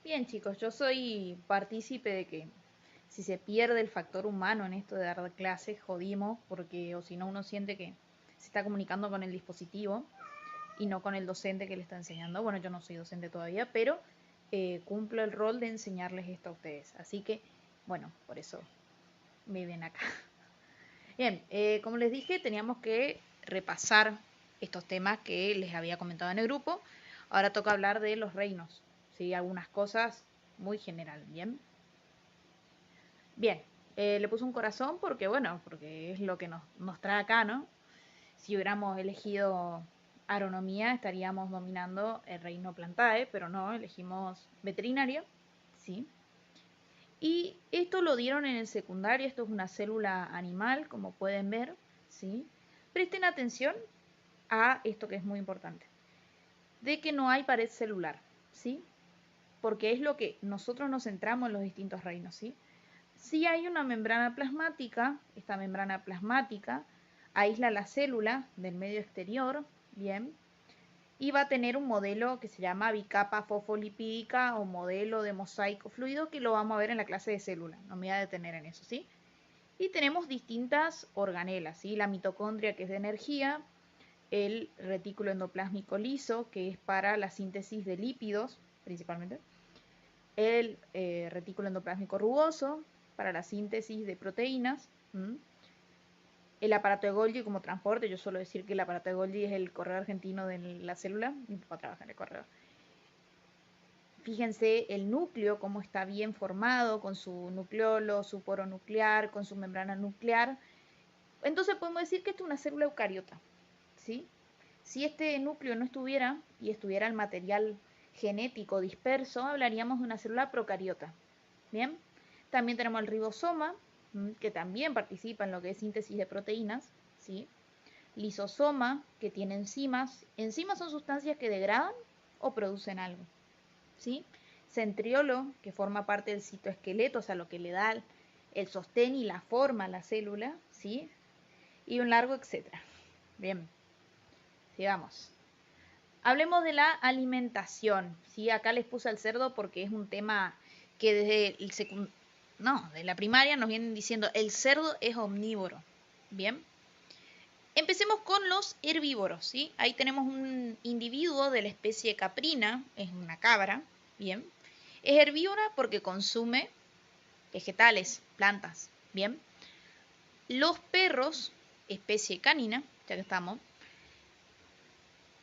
Bien, chicos, yo soy partícipe de que si se pierde el factor humano en esto de dar clases, jodimos, porque o si no uno siente que se está comunicando con el dispositivo y no con el docente que le está enseñando. Bueno, yo no soy docente todavía, pero cumplo el rol de enseñarles esto a ustedes. Así que, bueno, por eso me ven acá. Bien, como les dije, teníamos que repasar estos temas que les había comentado en el grupo. Ahora toca hablar de los reinos, ¿sí? Algunas cosas muy general, ¿bien? Bien, le puse un corazón porque, bueno, porque es lo que nos trae acá, ¿no? Si hubiéramos elegido agronomía, estaríamos dominando el reino Plantae, pero no, elegimos veterinaria, ¿sí? Y esto lo dieron en el secundario, esto es una célula animal, como pueden ver, ¿sí? Presten atención a esto que es muy importante, de que no hay pared celular, ¿sí? Porque es lo que nosotros nos centramos en los distintos reinos, ¿sí? Si hay una membrana plasmática, esta membrana plasmática aísla la célula del medio exterior, ¿bien? Y va a tener un modelo que se llama bicapa fosfolipídica o modelo de mosaico fluido, que lo vamos a ver en la clase de célula, no me voy a detener en eso, ¿sí? Y tenemos distintas organelas, ¿sí? La mitocondria, que es de energía, el retículo endoplásmico liso, que es para la síntesis de lípidos, principalmente, el retículo endoplásmico rugoso, para la síntesis de proteínas, el aparato de Golgi como transporte. Yo suelo decir que el aparato de Golgi es el correo argentino de la célula. Mi papá trabaja en el correo. Fíjense el núcleo, cómo está bien formado, con su nucleolo, su poro nuclear, con su membrana nuclear. Entonces podemos decir que esto es una célula eucariota, ¿sí? Si este núcleo no estuviera y estuviera el material genético disperso, hablaríamos de una célula procariota. Bien, también tenemos el ribosoma, que también participa en lo que es síntesis de proteínas, ¿sí? Lisosoma, que tiene enzimas. Enzimas son sustancias que degradan o producen algo, ¿sí? Centriolo, que forma parte del citoesqueleto, o sea, lo que le da el sostén y la forma a la célula, ¿sí? Y un largo etcétera. Bien, sigamos. Hablemos de la alimentación, ¿sí? Acá les puse al cerdo porque es un tema que desde el de la primaria nos vienen diciendo el cerdo es omnívoro. Bien. Empecemos con los herbívoros, ¿sí? Ahí tenemos un individuo de la especie caprina, es una cabra, bien. Es herbívora porque consume vegetales, plantas, bien. Los perros, especie canina, ya que estamos,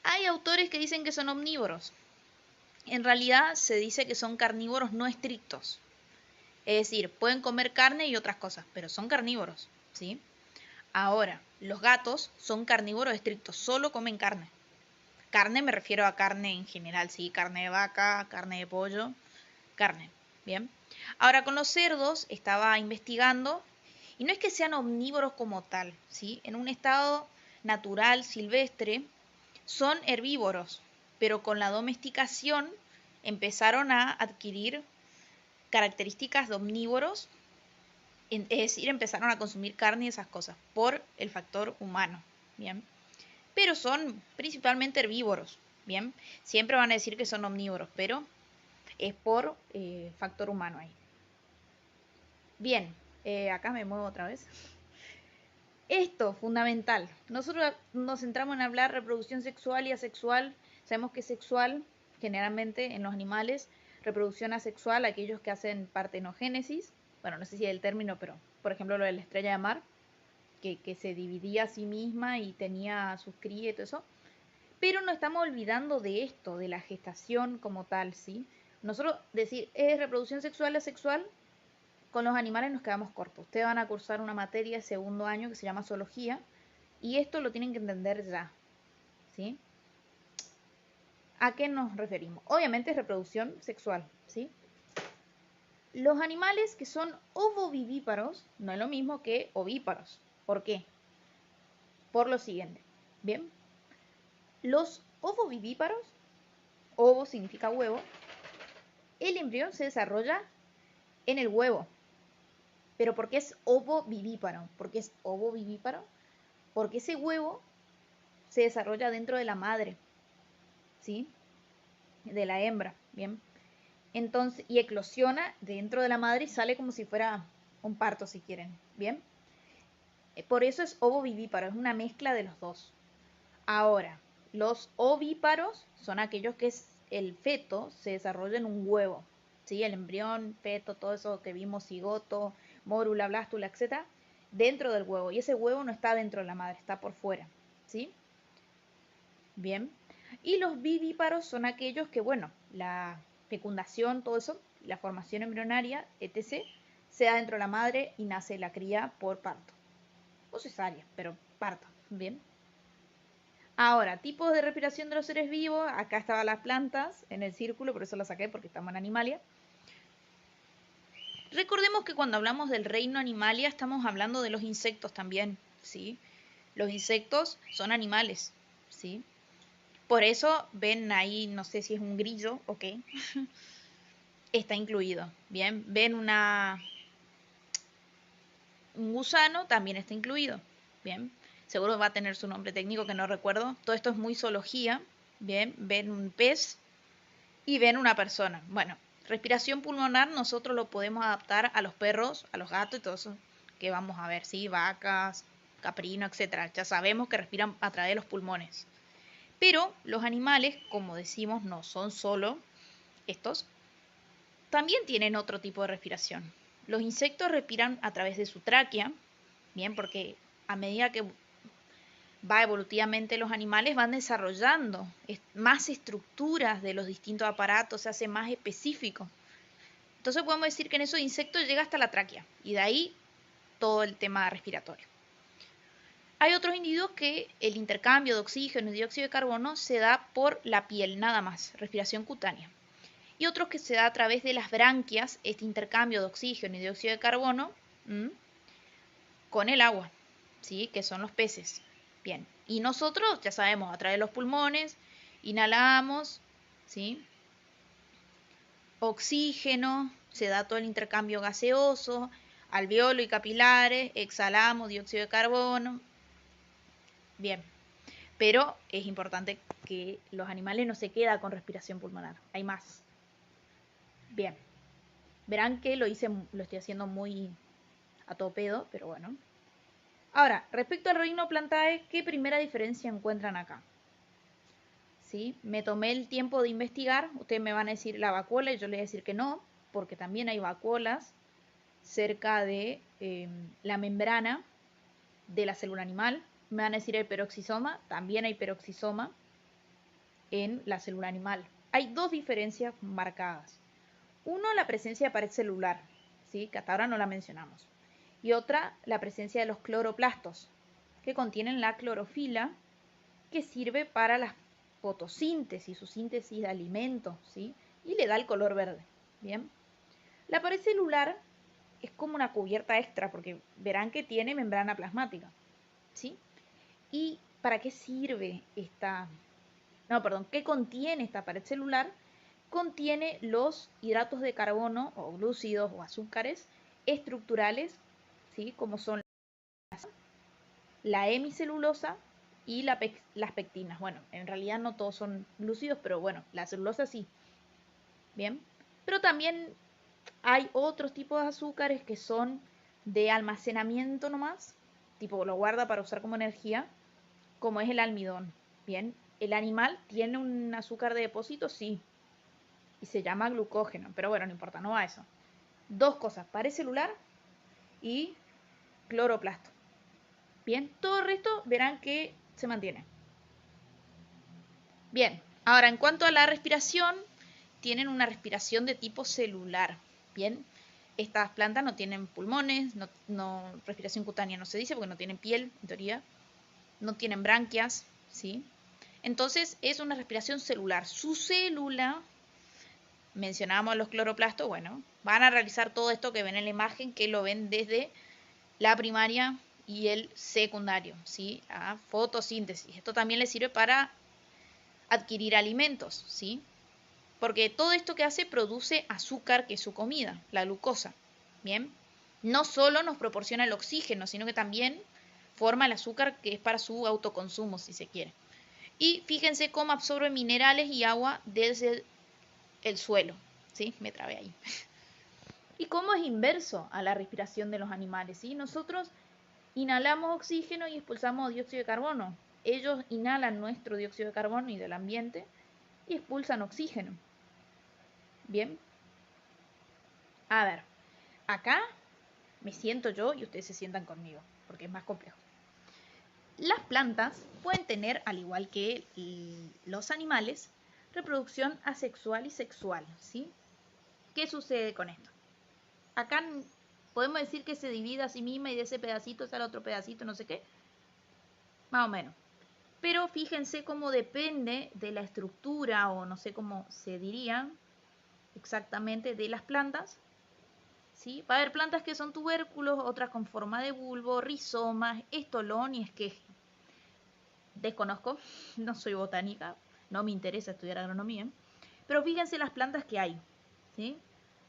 hay autores que dicen que son omnívoros. En realidad se dice que son carnívoros no estrictos. Es decir, pueden comer carne y otras cosas, pero son carnívoros, ¿sí? Ahora, los gatos son carnívoros estrictos, solo comen carne. Carne me refiero a carne en general, ¿sí? Carne de vaca, carne de pollo, carne, ¿bien? Ahora, con los cerdos estaba investigando y no es que sean omnívoros como tal, ¿sí? En un estado natural, silvestre, son herbívoros, pero con la domesticación empezaron a adquirir características de omnívoros, es decir, empezaron a consumir carne y esas cosas por el factor humano, ¿bien? Pero son principalmente herbívoros, ¿bien? Siempre van a decir que son omnívoros, pero es por factor humano ahí. Bien, acá me muevo otra vez. Esto, fundamental. Nosotros nos centramos en hablar reproducción sexual y asexual. Sabemos que sexual, generalmente en los animales, reproducción asexual, aquellos que hacen partenogénesis. Bueno, no sé si es el término, pero por ejemplo lo de la estrella de mar, que se dividía a sí misma y tenía sus crías y todo eso. Pero no estamos olvidando de esto, de la gestación como tal, ¿sí? Nosotros decir, ¿es reproducción sexual o asexual? Con los animales nos quedamos cortos. Ustedes van a cursar una materia de segundo año que se llama zoología y esto lo tienen que entender ya, ¿sí? ¿A qué nos referimos? Obviamente es reproducción sexual, ¿sí? Los animales que son ovovivíparos no es lo mismo que ovíparos. ¿Por qué? Por lo siguiente, ¿bien? Los ovovivíparos, ovo significa huevo, el embrión se desarrolla en el huevo. ¿Pero por qué es ovovivíparo? ¿Por qué es ovovivíparo? Porque ese huevo se desarrolla dentro de la madre, ¿sí? De la hembra, ¿bien? Entonces, y eclosiona dentro de la madre y sale como si fuera un parto, si quieren. ¿Bien? Por eso es ovovivíparo, es una mezcla de los dos. Ahora, los ovíparos son aquellos que el feto se desarrolla en un huevo. ¿Sí? El embrión, feto, todo eso que vimos, cigoto, mórula, blástula, etc. Dentro del huevo. Y ese huevo no está dentro de la madre, está por fuera. ¿Sí? Bien. Y los vivíparos son aquellos que, bueno, la fecundación, todo eso, la formación embrionaria, etc., se da dentro de la madre y nace la cría por parto. O cesárea, pero parto. Bien. Ahora, tipos de respiración de los seres vivos. Acá estaban las plantas en el círculo, por eso las saqué porque estamos en Animalia. Recordemos que cuando hablamos del reino Animalia estamos hablando de los insectos también, ¿sí? Los insectos son animales, ¿sí? Por eso ven ahí, no sé si es un grillo o qué, está incluido, ¿bien? Ven un gusano, también está incluido, ¿bien? Seguro va a tener su nombre técnico que no recuerdo. Todo esto es muy zoología, ¿bien? Ven un pez y ven una persona. Bueno, respiración pulmonar nosotros lo podemos adaptar a los perros, a los gatos y todo eso que vamos a ver, ¿sí? Vacas, caprino, etcétera. Ya sabemos que respiran a través de los pulmones. Pero los animales, como decimos, no son solo estos, también tienen otro tipo de respiración. Los insectos respiran a través de su tráquea, bien, porque a medida que va evolutivamente los animales van desarrollando más estructuras de los distintos aparatos, se hace más específico. Entonces podemos decir que en esos insectos llega hasta la tráquea y de ahí todo el tema respiratorio. Hay otros individuos que el intercambio de oxígeno y dióxido de carbono se da por la piel nada más, respiración cutánea. Y otros que se da a través de las branquias, este intercambio de oxígeno y dióxido de carbono con el agua, ¿sí? Que son los peces. Bien, y nosotros ya sabemos, a través de los pulmones, inhalamos, ¿sí? Oxígeno, se da todo el intercambio gaseoso, alveolo y capilares, exhalamos dióxido de carbono. Bien, pero es importante que los animales no se quedan con respiración pulmonar, hay más. Bien, verán que lo estoy haciendo muy a todo pedo, pero bueno. Ahora, respecto al reino Plantae, ¿qué primera diferencia encuentran acá? ¿Sí? Me tomé el tiempo de investigar, ustedes me van a decir la vacuola y yo les voy a decir que no, porque también hay vacuolas cerca de la membrana de la célula animal. Me van a decir el peroxisoma, también hay peroxisoma en la célula animal. Hay dos diferencias marcadas. Uno, la presencia de pared celular, ¿sí? Que hasta ahora no la mencionamos. Y otra, la presencia de los cloroplastos, que contienen la clorofila, que sirve para la fotosíntesis, su síntesis de alimentos, ¿sí? Y le da el color verde. Bien. La pared celular es como una cubierta extra, porque verán que tiene membrana plasmática, ¿sí? ¿Y para qué sirve esta? No, perdón, ¿qué contiene esta pared celular? Contiene los hidratos de carbono o glúcidos o azúcares estructurales, ¿sí? Como son la hemicelulosa y las pectinas. Bueno, en realidad no todos son glúcidos, pero bueno, la celulosa sí. Bien, pero también hay otros tipos de azúcares que son de almacenamiento nomás, tipo lo guarda para usar como energía, como es el almidón. Bien, el animal tiene un azúcar de depósito, sí, y se llama glucógeno, pero bueno, no importa, no va a eso. Dos cosas, pared celular y cloroplasto. Bien, todo el resto verán que se mantiene. Bien, ahora en cuanto a la respiración, tienen una respiración de tipo celular. Bien, estas plantas no tienen pulmones, respiración cutánea no se dice porque no tienen piel, en teoría, no tienen branquias, ¿sí? Entonces es una respiración celular. Su célula, mencionábamos los cloroplastos, bueno, van a realizar todo esto que ven en la imagen, que lo ven desde la primaria y el secundario, ¿sí? A fotosíntesis. Esto también les sirve para adquirir alimentos, ¿sí? Porque todo esto que hace produce azúcar, que es su comida, la glucosa, ¿bien? No solo nos proporciona el oxígeno, sino que también forma el azúcar que es para su autoconsumo, si se quiere. Y fíjense cómo absorbe minerales y agua desde el suelo, Sí, me trabé ahí. ¿Y cómo es inverso a la respiración de los animales? ¿Sí? Nosotros inhalamos oxígeno y expulsamos dióxido de carbono. Ellos inhalan nuestro dióxido de carbono y del ambiente y expulsan oxígeno. Bien. A ver, acá me siento yo y ustedes se sientan conmigo, porque es más complejo. Las plantas pueden tener, al igual que los animales, reproducción asexual y sexual, ¿sí? ¿Qué sucede con esto? Acá podemos decir que se divide a sí misma y de ese pedacito sale otro pedacito, no sé qué. Más o menos. Pero fíjense cómo depende de la estructura, o no sé cómo se diría exactamente, de las plantas. ¿Sí? Va a haber plantas que son tubérculos, otras con forma de bulbo, rizomas, estolón y esqueje. Desconozco, no soy botánica, no me interesa estudiar agronomía, pero fíjense las plantas que hay, ¿sí?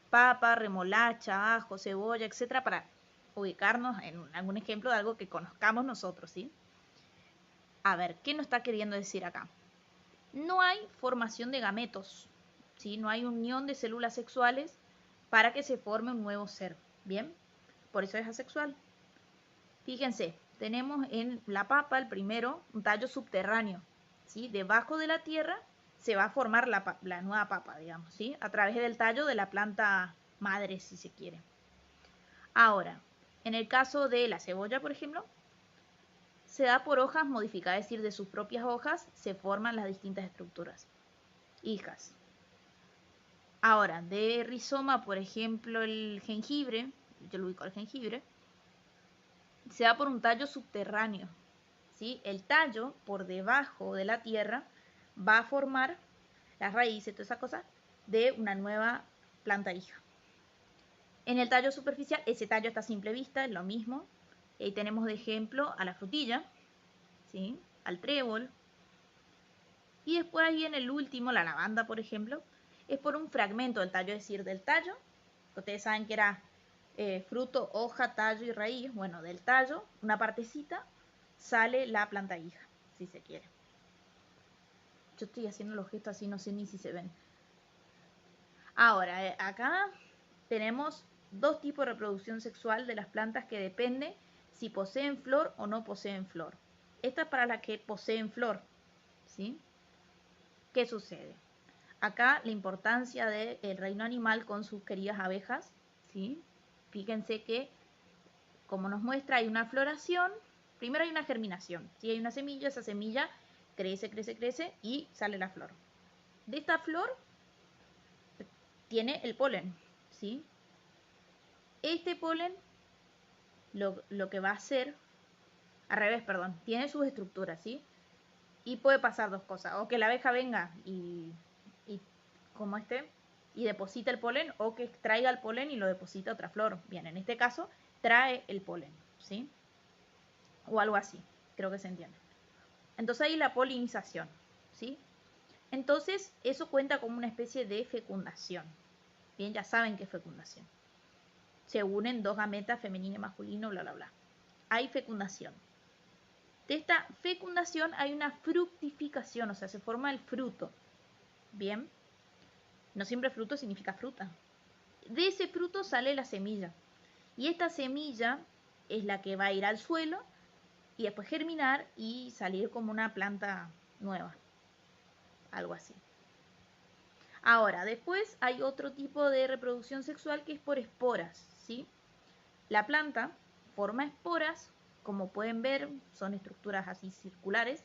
Papa, remolacha, ajo, cebolla, etcétera, para ubicarnos en algún ejemplo de algo que conozcamos nosotros, ¿sí? A ver, ¿qué nos está queriendo decir acá? No hay formación de gametos, ¿sí? No hay unión de células sexuales para que se forme un nuevo ser, ¿bien? Por eso es asexual. Fíjense, tenemos en la papa, el primero, un tallo subterráneo, ¿sí? Debajo de la tierra se va a formar la nueva papa, digamos, ¿sí? A través del tallo de la planta madre, si se quiere. Ahora, en el caso de la cebolla, por ejemplo, se da por hojas modificadas, es decir, de sus propias hojas se forman las distintas estructuras. Hijas. Ahora, de rizoma, por ejemplo, el jengibre, yo lo ubico al jengibre, se da por un tallo subterráneo, ¿sí? El tallo, por debajo de la tierra, va a formar las raíces, toda esa cosa, de una nueva planta hija. En el tallo superficial, ese tallo está a simple vista, es lo mismo. Ahí tenemos de ejemplo a la frutilla, ¿sí? Al trébol. Y después ahí en el último, la lavanda, por ejemplo, es por un fragmento del tallo, es decir, del tallo, que ustedes saben que era fruto, hoja, tallo y raíz. Bueno, del tallo, una partecita, sale la planta hija, si se quiere. Yo estoy haciendo los gestos así, no sé ni si se ven. Ahora, acá tenemos dos tipos de reproducción sexual de las plantas que depende si poseen flor o no poseen flor. Esta es para las que poseen flor, ¿sí? ¿Qué sucede? Acá la importancia del reino animal con sus queridas abejas, ¿sí? Fíjense que, como nos muestra, hay una floración, primero hay una germinación, ¿sí? Hay una semilla, esa semilla crece, crece, crece y sale la flor. De esta flor tiene el polen, ¿sí? Este polen lo que va a hacer, al revés, perdón, tiene sus estructuras, ¿sí? Y puede pasar dos cosas, o que la abeja venga y como y deposita el polen, o que extraiga el polen y lo deposita otra flor. Bien, en este caso trae el polen, ¿sí? O algo así, creo que se entiende. Entonces ahí la polinización, ¿sí? Entonces eso cuenta como una especie de fecundación. Bien, ya saben qué es fecundación. Se unen dos gametas, femenino y masculino, bla, bla, bla. Hay fecundación. De esta fecundación hay una fructificación, o sea, se forma el fruto. Bien, no siempre fruto significa fruta. De ese fruto sale la semilla. Y esta semilla es la que va a ir al suelo y después germinar y salir como una planta nueva. Algo así. Ahora, después hay otro tipo de reproducción sexual que es por esporas, ¿sí? La planta forma esporas, como pueden ver, son estructuras así circulares,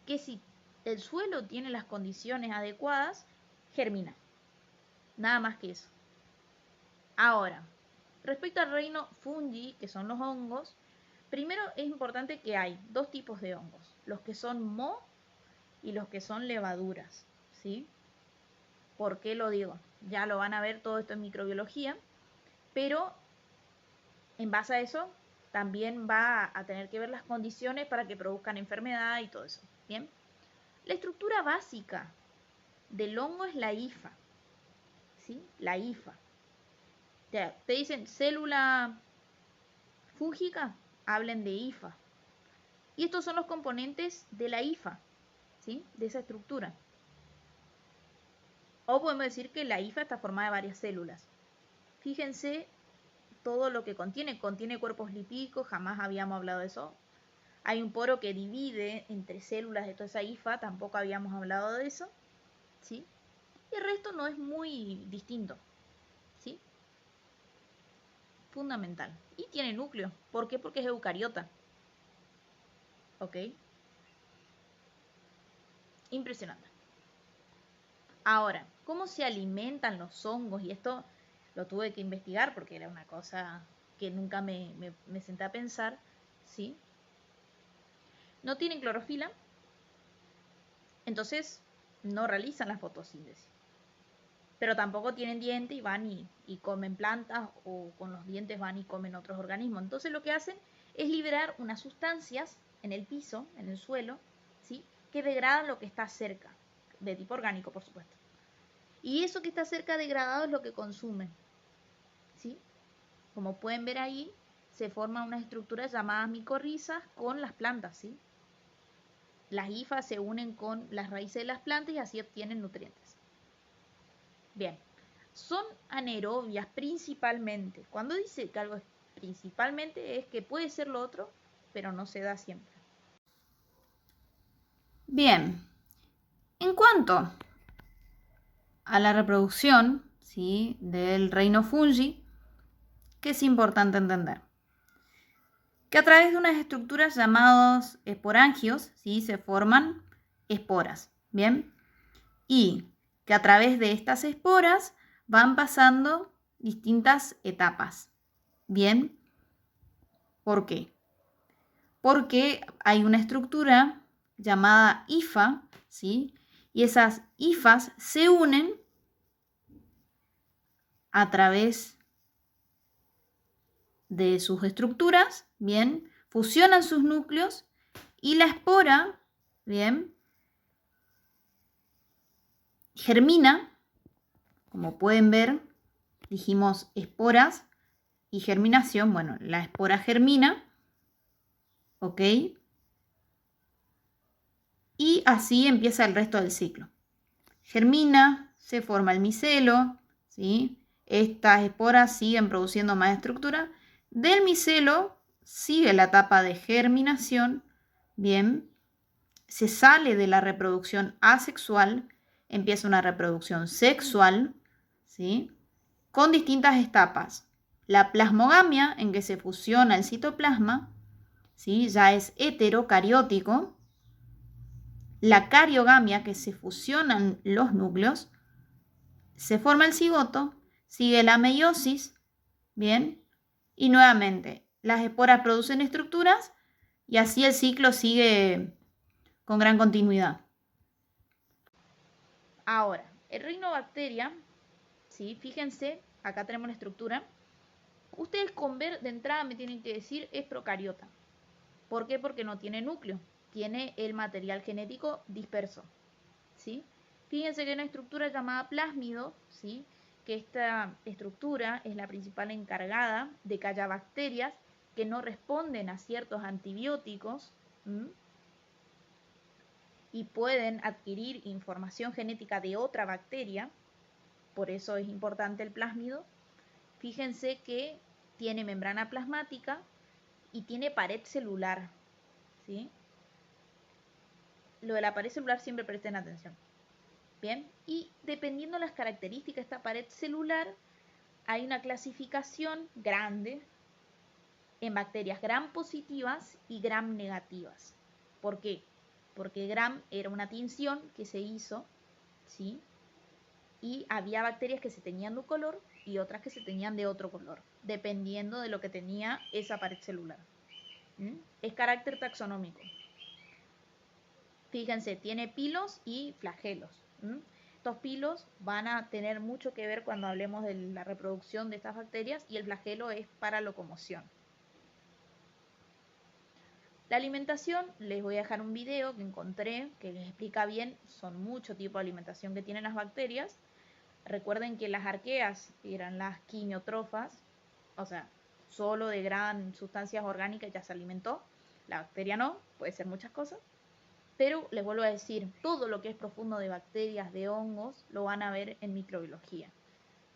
que si el suelo tiene las condiciones adecuadas, germina. Nada más que eso. Ahora, respecto al reino fungi, que son los hongos, primero es importante que hay dos tipos de hongos, los que son moho y los que son levaduras, ¿sí? ¿Por qué lo digo? Ya lo van a ver todo esto en microbiología, pero en base a eso también va a tener que ver las condiciones para que produzcan enfermedad y todo eso, ¿bien? La estructura básica del hongo es la hifa, ¿sí? La hifa. Te dicen célula fúngica, hablen de hifa. Y estos son los componentes de la hifa, ¿sí? De esa estructura. O podemos decir que la hifa está formada de varias células. Fíjense todo lo que contiene. Contiene cuerpos lipídicos, jamás habíamos hablado de eso. Hay un poro que divide entre células de toda esa hifa, tampoco habíamos hablado de eso. ¿Sí? Y el resto no es muy distinto. ¿Sí? Fundamental. Y tiene núcleo. ¿Por qué? Porque es eucariota. ¿Ok? Impresionante. Ahora, ¿cómo se alimentan los hongos? Y esto lo tuve que investigar porque era una cosa que nunca me senté a pensar. ¿Sí? No tienen clorofila, entonces no realizan la fotosíntesis. Pero tampoco tienen dientes y van y comen plantas, o con los dientes van y comen otros organismos. Entonces lo que hacen es liberar unas sustancias en el piso, en el suelo, ¿sí? Que degradan lo que está cerca, de tipo orgánico, por supuesto. Y eso que está cerca degradado es lo que consumen, ¿sí? Como pueden ver ahí, se forman unas estructuras llamadas micorrizas con las plantas, ¿sí? Las hifas se unen con las raíces de las plantas y así obtienen nutrientes. Bien, son anaerobias principalmente. Cuando dice que algo es principalmente, es que puede ser lo otro, pero no se da siempre. Bien, en cuanto a la reproducción, ¿sí?, del reino fungi, que es importante entender que a través de unas estructuras llamadas esporangios, ¿sí?, se forman esporas, ¿bien? Y que a través de estas esporas van pasando distintas etapas, ¿bien? ¿Por qué? Porque hay una estructura llamada hifa, ¿sí? Y esas hifas se unen a través de sus estructuras, ¿bien? Fusionan sus núcleos y la espora, ¿bien?, germina. Como pueden ver, dijimos esporas y germinación. Bueno, la espora germina, ¿ok? Y así empieza el resto del ciclo. Germina, se forma el micelo, ¿sí? Estas esporas siguen produciendo más estructura. Del micelo sigue la etapa de germinación, bien, se sale de la reproducción asexual, empieza una reproducción sexual, ¿sí?, con distintas etapas. La plasmogamia, en que se fusiona el citoplasma, ¿sí?, ya es heterocariótico. La cariogamia, que se fusionan los núcleos, se forma el cigoto, sigue la meiosis, ¿bien? Y nuevamente, las esporas producen estructuras y así el ciclo sigue con gran continuidad. Ahora, el reino bacteria, ¿sí?, fíjense, acá tenemos la estructura. Ustedes con ver de entrada me tienen que decir es procariota. ¿Por qué? Porque no tiene núcleo, tiene el material genético disperso, ¿sí? Fíjense que hay una estructura llamada plásmido, ¿sí?, que esta estructura es la principal encargada de que haya bacterias que no responden a ciertos antibióticos, ¿m?, y pueden adquirir información genética de otra bacteria. Por eso es importante el plásmido. Fíjense que tiene membrana plasmática y tiene pared celular, ¿sí? Lo de la pared celular siempre presten atención. Bien, y dependiendo de las características de esta pared celular, hay una clasificación grande en bacterias gram positivas y gram negativas. ¿Por qué? Porque gram era una tinción que se hizo, ¿sí?, y había bacterias que se teñían de un color y otras que se teñían de otro color, dependiendo de lo que tenía esa pared celular. Es carácter taxonómico. Fíjense, tiene pilos y flagelos. Estos pilos van a tener mucho que ver cuando hablemos de la reproducción de estas bacterias, y el flagelo es para locomoción. La alimentación, les voy a dejar un video que encontré que les explica bien, son muchos tipos de alimentación que tienen las bacterias. Recuerden que las arqueas eran las quimiotrofas, o sea, solo degradan sustancias orgánicas y ya se alimentó. La bacteria no, puede ser muchas cosas. Pero les vuelvo a decir, todo lo que es profundo de bacterias, de hongos, lo van a ver en microbiología.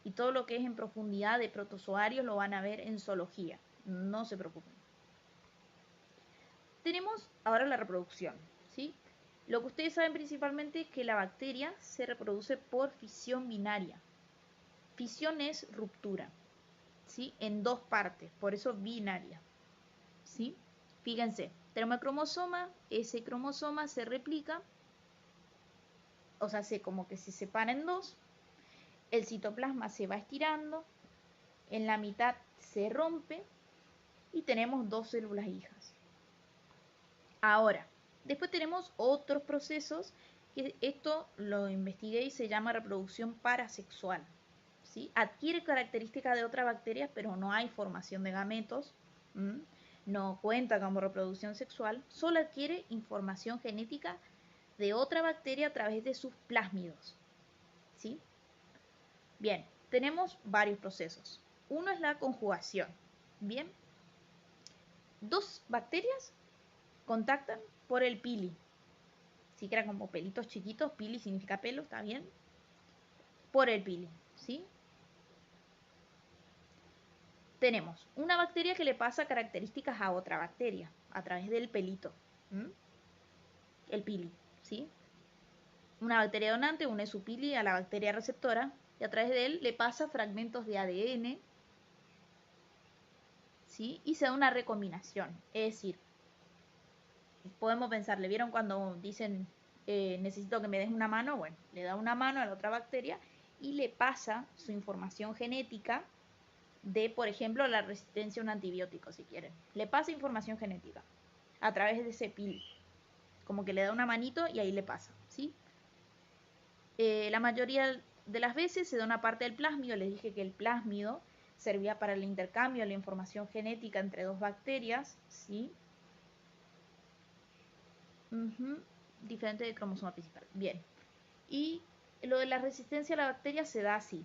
Y todo lo que es en profundidad de protozoarios lo van a ver en zoología. No se preocupen. Tenemos ahora la reproducción, ¿sí? Lo que ustedes saben principalmente es que la bacteria se reproduce por fisión binaria. Fisión es ruptura, ¿sí? En dos partes, por eso binaria, ¿sí? Fíjense, tenemos el cromosoma, ese cromosoma se replica, o sea, como que se separa en dos, el citoplasma se va estirando, en la mitad se rompe y tenemos dos células hijas. Ahora, después tenemos otros procesos, que esto lo investigué y se llama reproducción parasexual, ¿sí? Adquiere características de otras bacterias, pero no hay formación de gametos, no cuenta como reproducción sexual, solo adquiere información genética de otra bacteria a través de sus plásmidos, ¿sí? Bien, tenemos varios procesos. Uno es la conjugación, ¿bien? Dos bacterias contactan por el pili. Sí, que eran como pelitos chiquitos, pili significa pelo, está bien. Por el pili, ¿sí? Tenemos una bacteria que le pasa características a otra bacteria a través del pelito, el pili, ¿sí? Una bacteria donante une su pili a la bacteria receptora y a través de él le pasa fragmentos de ADN, ¿sí? Y se da una recombinación, es decir, podemos pensar, ¿le vieron cuando dicen necesito que me des una mano? Bueno, le da una mano a la otra bacteria y le pasa su información genética de, por ejemplo, la resistencia a un antibiótico, si quieren. Le pasa información genética a través de ese pil. Como que le da una manito y ahí le pasa, ¿sí? La mayoría de las veces se da una parte del plásmido. Les dije que el plásmido servía para el intercambio de la información genética entre dos bacterias, ¿sí? Diferente del cromosoma principal. Bien. Y lo de la resistencia a la bacteria se da así.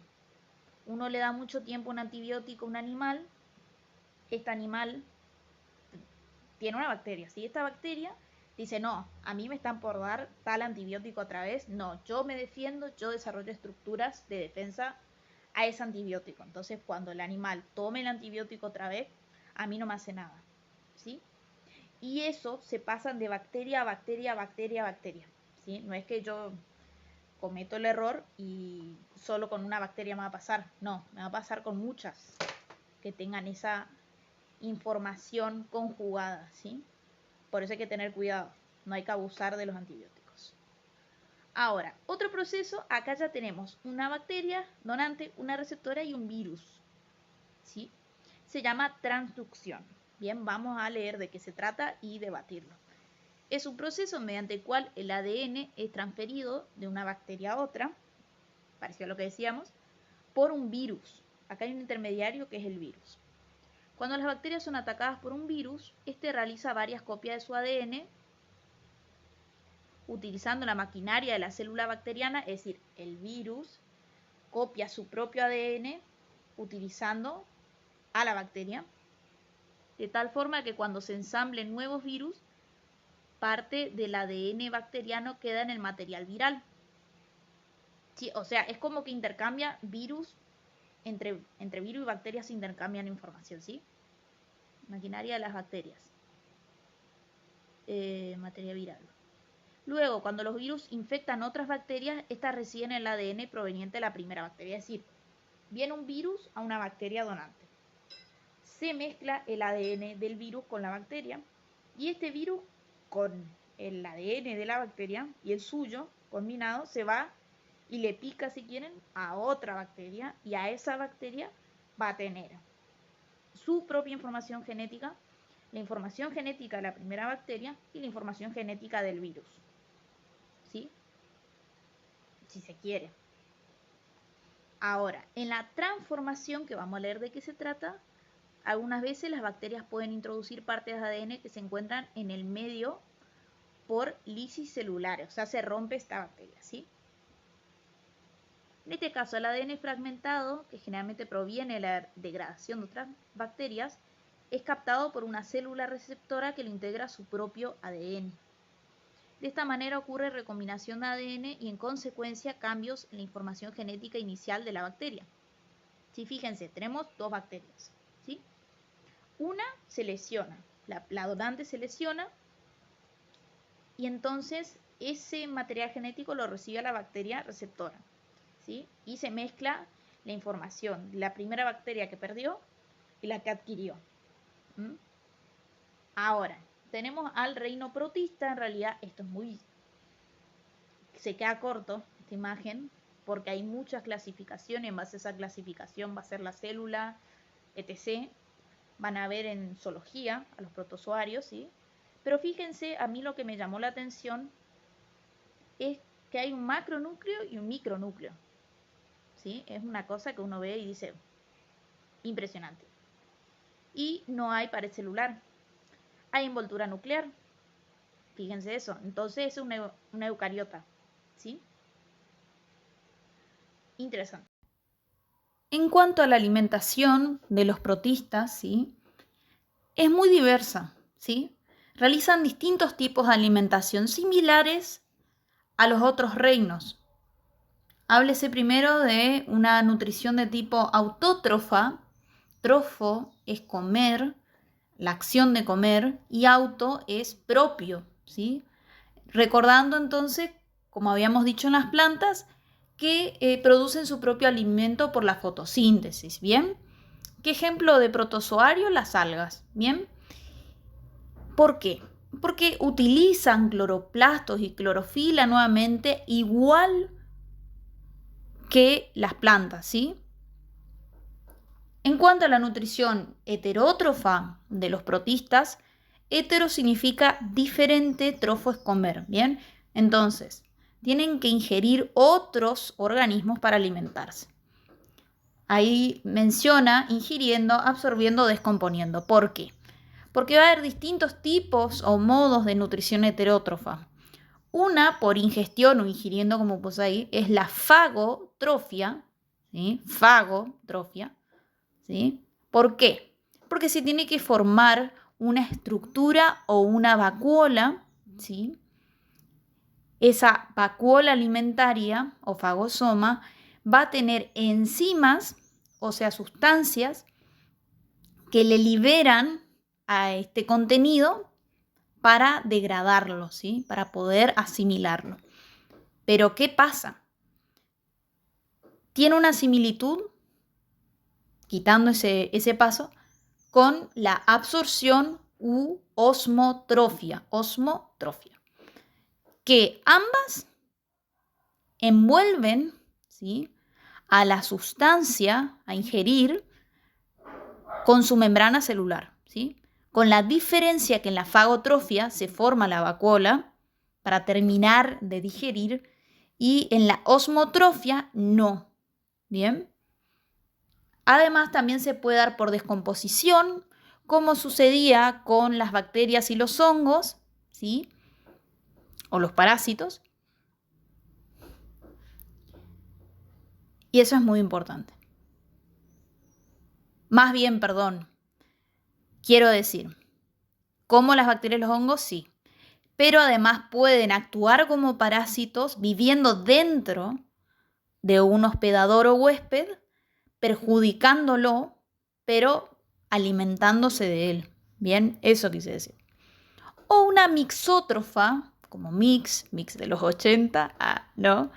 Uno le da mucho tiempo un antibiótico a un animal. Este animal tiene una bacteria. Si esta bacteria dice, no, a mí me están por dar tal antibiótico otra vez, no, yo me defiendo, yo desarrollo estructuras de defensa a ese antibiótico. Entonces, cuando el animal tome el antibiótico otra vez, a mí no me hace nada, ¿sí? Y eso se pasan de bacteria a bacteria a bacteria a bacteria, ¿sí? No es que yo cometo el error y solo con una bacteria me va a pasar, no, me va a pasar con muchas que tengan esa información conjugada, ¿sí? Por eso hay que tener cuidado, no hay que abusar de los antibióticos. Ahora, otro proceso, acá ya tenemos una bacteria donante, una receptora y un virus, ¿sí? Se llama transducción. Bien, vamos a leer de qué se trata y debatirlo. Es un proceso mediante el cual el ADN es transferido de una bacteria a otra, parecido a lo que decíamos, por un virus. Acá hay un intermediario que es el virus. Cuando las bacterias son atacadas por un virus, este realiza varias copias de su ADN utilizando la maquinaria de la célula bacteriana, es decir, el virus copia su propio ADN utilizando a la bacteria, de tal forma que cuando se ensamblen nuevos virus, parte del ADN bacteriano queda en el material viral. Sí, o sea, es como que intercambia virus, entre virus y bacterias se intercambian información, ¿sí? Maquinaria de las bacterias. Materia viral. Luego, cuando los virus infectan otras bacterias, estas reciben el ADN proveniente de la primera bacteria. Es decir, viene un virus a una bacteria donante. Se mezcla el ADN del virus con la bacteria y este virus con el ADN de la bacteria y el suyo combinado se va y le pica, si quieren, a otra bacteria y a esa bacteria va a tener su propia información genética, la información genética de la primera bacteria y la información genética del virus. ¿Sí? Si se quiere. Ahora, en la transformación, que vamos a leer de qué se trata, algunas veces las bacterias pueden introducir partes de ADN que se encuentran en el medio por lisis celulares, o sea, se rompe esta bacteria, ¿sí? En este caso, el ADN fragmentado, que generalmente proviene de la degradación de otras bacterias, es captado por una célula receptora que le integra su propio ADN. De esta manera ocurre recombinación de ADN y en consecuencia cambios en la información genética inicial de la bacteria. Sí, fíjense, tenemos dos bacterias, ¿sí? Una se lesiona, la donante se lesiona y entonces ese material genético lo recibe la bacteria receptora, ¿sí? Y se mezcla la información de la primera bacteria que perdió y la que adquirió. ¿Mm? Ahora, tenemos al reino protista. En realidad esto es se queda corto esta imagen porque hay muchas clasificaciones. En base a esa clasificación va a ser la célula, etc. Van a ver en zoología a los protozoarios, ¿sí? Pero fíjense, a mí lo que me llamó la atención es que hay un macronúcleo y un micronúcleo, ¿sí? Es una cosa que uno ve y dice, impresionante. Y no hay pared celular. Hay envoltura nuclear. Fíjense eso. Entonces es una eucariota, ¿sí? Interesante. En cuanto a la alimentación de los protistas, ¿sí? Es muy diversa, ¿sí? Realizan distintos tipos de alimentación similares a los otros reinos. Háblese primero de una nutrición de tipo autótrofa. Trofo es comer, la acción de comer, y auto es propio, ¿sí? Recordando entonces, como habíamos dicho en las plantas, que producen su propio alimento por la fotosíntesis, ¿bien? ¿Qué ejemplo de protozoario? Las algas, ¿bien? ¿Por qué? Porque utilizan cloroplastos y clorofila nuevamente igual que las plantas, ¿sí? En cuanto a la nutrición heterótrofa de los protistas, hetero significa diferente, trofo es comer, ¿bien? Entonces, tienen que ingerir otros organismos para alimentarse. Ahí menciona ingiriendo, absorbiendo, descomponiendo. ¿Por qué? Porque va a haber distintos tipos o modos de nutrición heterótrofa. Una, por ingestión o ingiriendo, como puse ahí, es la fagotrofia, ¿sí? Fagotrofia, ¿sí? ¿Por qué? Porque se tiene que formar una estructura o una vacuola, ¿sí? Esa vacuola alimentaria o fagosoma va a tener enzimas, o sea, sustancias que le liberan a este contenido para degradarlo, ¿sí? Para poder asimilarlo. Pero ¿qué pasa? Tiene una similitud, quitando ese paso, con la absorción u osmotrofia, que ambas envuelven, ¿sí?, a la sustancia a ingerir con su membrana celular, ¿sí? Con la diferencia que en la fagotrofia se forma la vacuola para terminar de digerir y en la osmotrofia no, ¿bien? Además, también se puede dar por descomposición, como sucedía con las bacterias y los hongos, ¿sí?, o los parásitos. Y eso es muy importante. Más bien, perdón, quiero decir, como las bacterias y los hongos, sí, pero además pueden actuar como parásitos viviendo dentro de un hospedador o huésped, perjudicándolo, pero alimentándose de él. Bien, eso quise decir. O una mixótrofa, como mix de los 80, ¿no?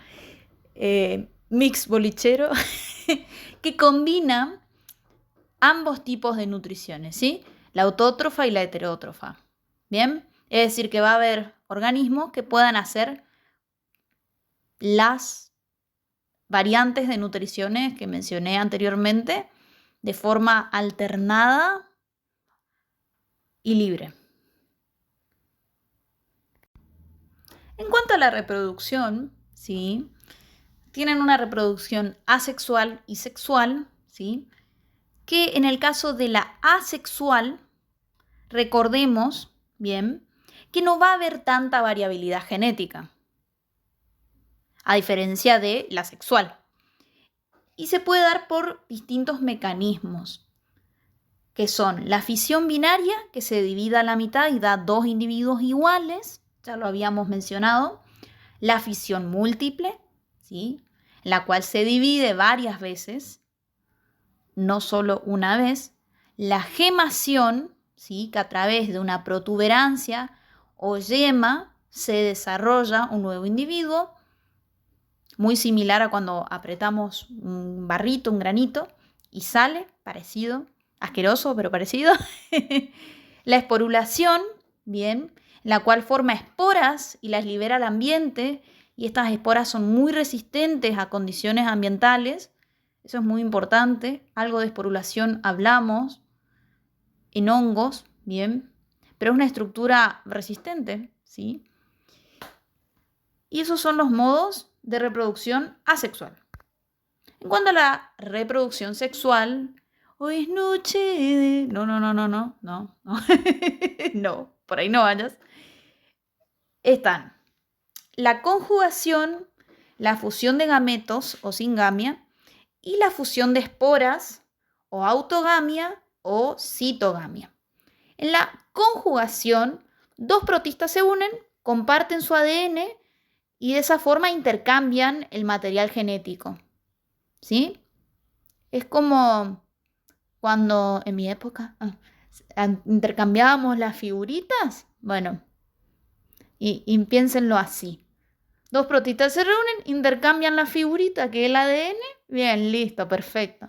Mix bolichero, que combina ambos tipos de nutriciones, ¿sí? La autótrofa y la heterótrofa. ¿Bien? Es decir, que va a haber organismos que puedan hacer las variantes de nutriciones que mencioné anteriormente de forma alternada y libre. En cuanto a la reproducción, ¿sí?, tienen una reproducción asexual y sexual, ¿sí?, que en el caso de la asexual, recordemos, bien, que no va a haber tanta variabilidad genética, a diferencia de la sexual. Y se puede dar por distintos mecanismos, que son la fisión binaria, que se divide a la mitad y da dos individuos iguales, ya lo habíamos mencionado, la fisión múltiple, ¿sí? La cual se divide varias veces, no solo una vez, la gemación, ¿sí? Que a través de una protuberancia o yema se desarrolla un nuevo individuo, muy similar a cuando apretamos un barrito, un granito, y sale, parecido, asqueroso, pero parecido. La esporulación, bien, la cual forma esporas y las libera al ambiente, y estas esporas son muy resistentes a condiciones ambientales. Eso es muy importante. Algo de esporulación hablamos en hongos, bien, pero es una estructura resistente, ¿sí? Y esos son los modos de reproducción asexual. En cuanto a la reproducción sexual, hoy es noche de... No, no, por ahí no vayas. Están la conjugación, la fusión de gametos o singamia y la fusión de esporas o autogamia o citogamia. En la conjugación, dos protistas se unen, comparten su ADN y de esa forma intercambian el material genético. ¿Sí? Es como cuando en mi época intercambiábamos las figuritas. Bueno, y piénsenlo así. Dos protistas se reúnen, intercambian la figurita que es el ADN. Bien, listo, perfecto.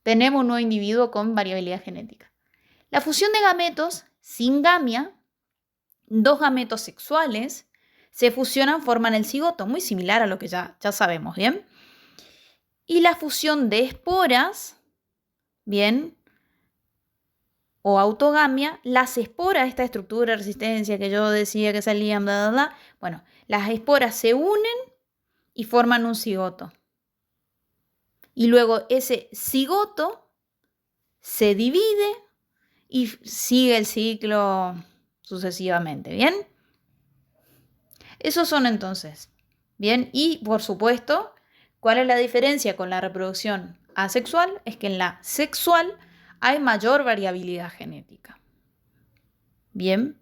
Tenemos un nuevo individuo con variabilidad genética. La fusión de gametos, singamia, dos gametos sexuales, se fusionan, forman el cigoto, muy similar a lo que ya sabemos, ¿bien? Y la fusión de esporas, bien, o autogamia, las esporas, esta estructura de resistencia que yo decía que salían, bla, bla, bla, bueno, las esporas se unen y forman un cigoto. Y luego ese cigoto se divide y sigue el ciclo sucesivamente, ¿bien? Esos son entonces, ¿bien? Y por supuesto, ¿cuál es la diferencia con la reproducción asexual? Es que en la sexual hay mayor variabilidad genética. Bien.